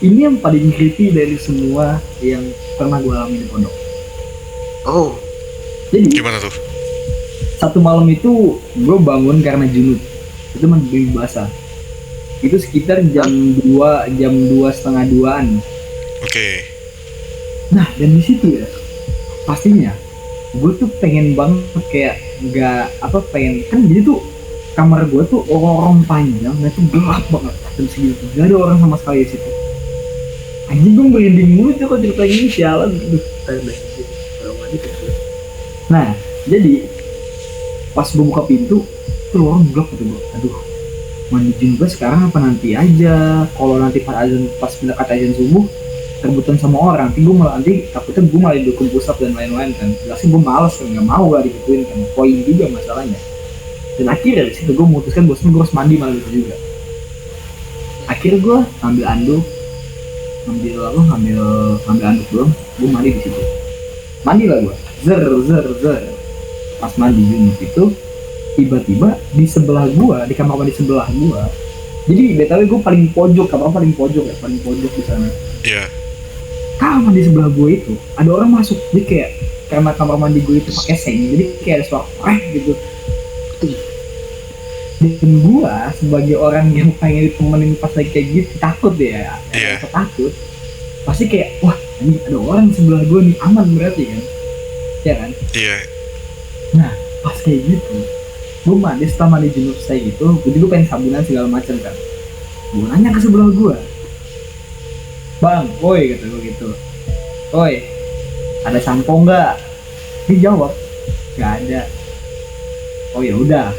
Ini yang paling creepy dari semua yang pernah gue alami di pondok. Oh, Jadi Gimana tuh? satu malam itu gue bangun karena junub. Itu mandi basah. Itu sekitar hah? jam 2 setengah 2-an. Oke. Nah dan di situ ya pastinya gue tuh pengen banget kayak nggak apa pengen kan jadi tuh kamar gue tuh lorong panjang dan itu gelap banget dan segitu gak ada orang sama sekali di situ. Anjing gue merinding mulu tuh kalau cerita ini sialan. Aduh, nah jadi pas gue buka pintu tuh lorong gelap gitu gue. Aduh, mandi junub sekarang apa nanti aja, kalau nanti pas mendekat azan subuh rebutan sama orang nanti gue malah nanti takutnya gue malah didukung pusat dan lain-lain kan. Jelas sih gue males kan, nggak mau lah digituin kan, poin juga masalahnya. Dan akhirnya dari situ gue memutuskan gue harus mandi malam itu juga. Akhirnya gue ngambil anduk, ngambil anduk doang, gue mandi di situ. Mandi lah gue, zer. Pas mandi junub itu tiba-tiba di sebelah gue, di kamar mandi sebelah gue. Jadi btw gue paling pojok, kamar paling pojok ya, paling pojok di sana. Iya. Kamar mandi sebelah gue itu ada orang masuk, jadi kayak karena kamar mandi gue itu pakai seng, jadi kayak ada suara gitu. Dan gue sebagai orang yang pengen ditemenin pas lagi kayak gitu takut ya, Iya. takut. Pasti kayak wah ini ada orang sebelah gue nih, aman berarti kan, ya kan. Iya. Nah pas kayak gitu gue mandi, setelah mandi junub saya gitu gue juga pengen sabunan segala macam kan. Gue nanya ke sebelah gue, bang, woi kata gue gitu, woi ada sampo nggak? Dia jawab nggak ada. Oh ya udah,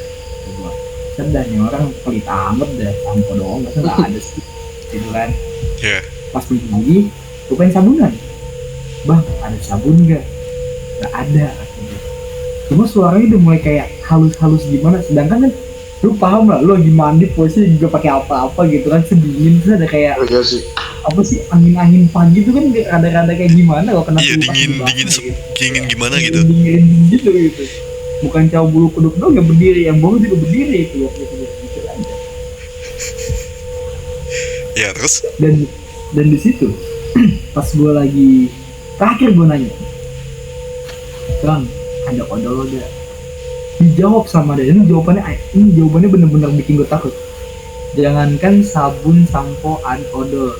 gue sedih nih orang pelit amat dah, sampo doang masa nggak ada sih gitu kan. Iya. Pas pergi lagi gue pengen sabunan, bang ada sabun nggak? Nggak ada katanya. Cuma suaranya udah mulai kayak halus-halus gimana, sedangkan kan lu paham lah, lu lagi mandi posisi juga pakai apa-apa gitu kan, sedingin terus ada kayak Iya sih. apa sih, angin-angin pagi itu kan rada-rada kayak gimana kalau kena Iya, kipas di dingin bawah dingin gitu. dingin gimana gitu. Dingin gitu gitu. Bukan cowok bulu kuduk doang yang berdiri, yang bawah juga berdiri itu waktu itu gitu aja. Ya, terus? Dan di situ pas gue lagi terakhir gue nanya, bang ada odol gak? Dijawab sama dia, ini jawabannya bener-bener bikin gue takut. Jangankan sabun, sampo, odol,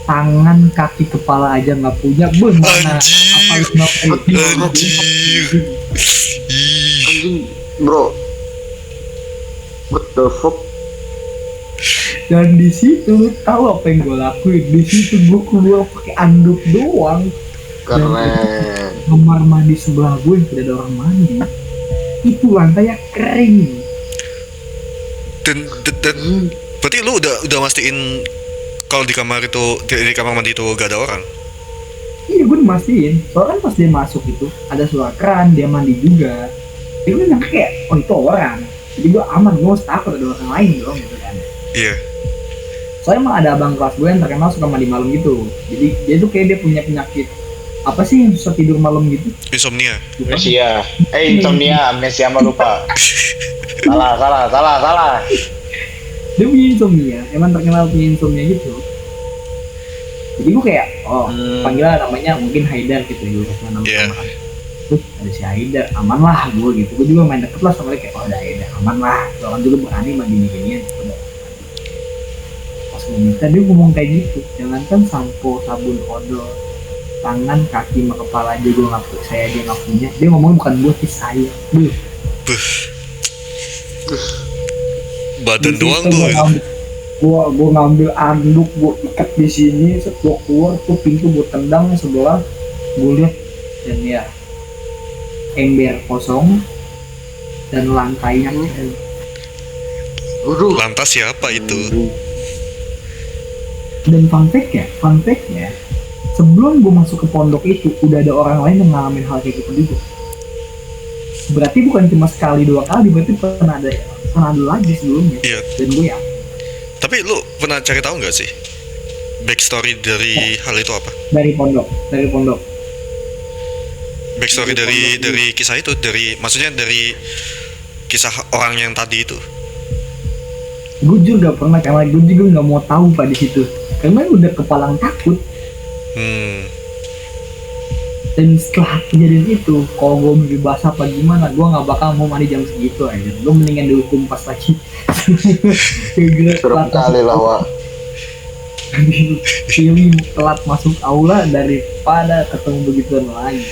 tangan, kaki, kepala aja nggak punya. Mana apa Anjir. itu namanya? Anjir. Ih. Anjing, bro. What the fuck? Dan di situ tahu apa yang gue lakuin? Di situ gue keluar pakai anduk doang. Keren. Kamar mandi sebelah gue yang tidak ada orang mandi, itu lantainya kering. Dan berarti lu udah mastiin kalau di kamar itu di kamar mandi itu gak ada orang? Iya gue mastiin, soalnya kan pas dia masuk itu ada suara keran, dia mandi juga. Jadi gue nyangka kayak, oh itu orang. Jadi gue aman, gue harus takut ada orang lain dong gitu kan. Iya. Soalnya emang ada abang kelas gue yang terkenal suka mandi malam gitu. Jadi dia tuh kayak dia punya penyakit apa sih yang susah tidur malam gitu? Insomnia. Amnesia. Insomnia, amnesia mah lupa. Salah. Dia punya insomnia, emang terkenal punya insomnia gitu. Jadi gue kayak, panggilnya namanya mungkin Haidar gitu ya, nama Iya. terus ada si Haidar, aman lah gue gitu. Gue juga main deket lah sama dia, kayak oh ada Haidar, aman lah. Orang juga berani mandi ginian. Pas gue minta dia ngomong kayak gitu, jangankan sampo, sabun, odol, tangan, kaki, sama kepala aja gue nggak, saya aja nggak punya. Dia ngomong bukan gue, sih saya. Duh. Buh. Badan doang tuh. Gue ngambil anduk, gue ikat di sini, gue keluar tuh pintu, gue tendang sebelah, gue lihat dan ya ember kosong dan lantainya kering. Waduh. Lantas siapa itu? Dan fun fact-nya, sebelum gue masuk ke pondok itu udah ada orang lain yang ngalamin hal kayak gitu juga. Berarti bukan cuma sekali dua kali, berarti pernah ada lagi sebelumnya. Iya. Dan gue ya Tapi lu pernah cari tahu nggak sih backstory dari hal itu apa? dari pondok. Backstory Dari pondok, dari kisah itu, maksudnya dari kisah orang yang tadi itu. Gue juga gak pernah, karena gue juga nggak mau tahu pak di situ. karena udah kepalang takut. Dan setelah kejadian itu, kalau gue mimpi basah apa gimana, gue nggak bakal mau mandi jam segitu aja. Gue mendingan dihukum pas pagi. Serem kali lah, Wak. Pilih telat masuk aula daripada ketemu begituan lagi.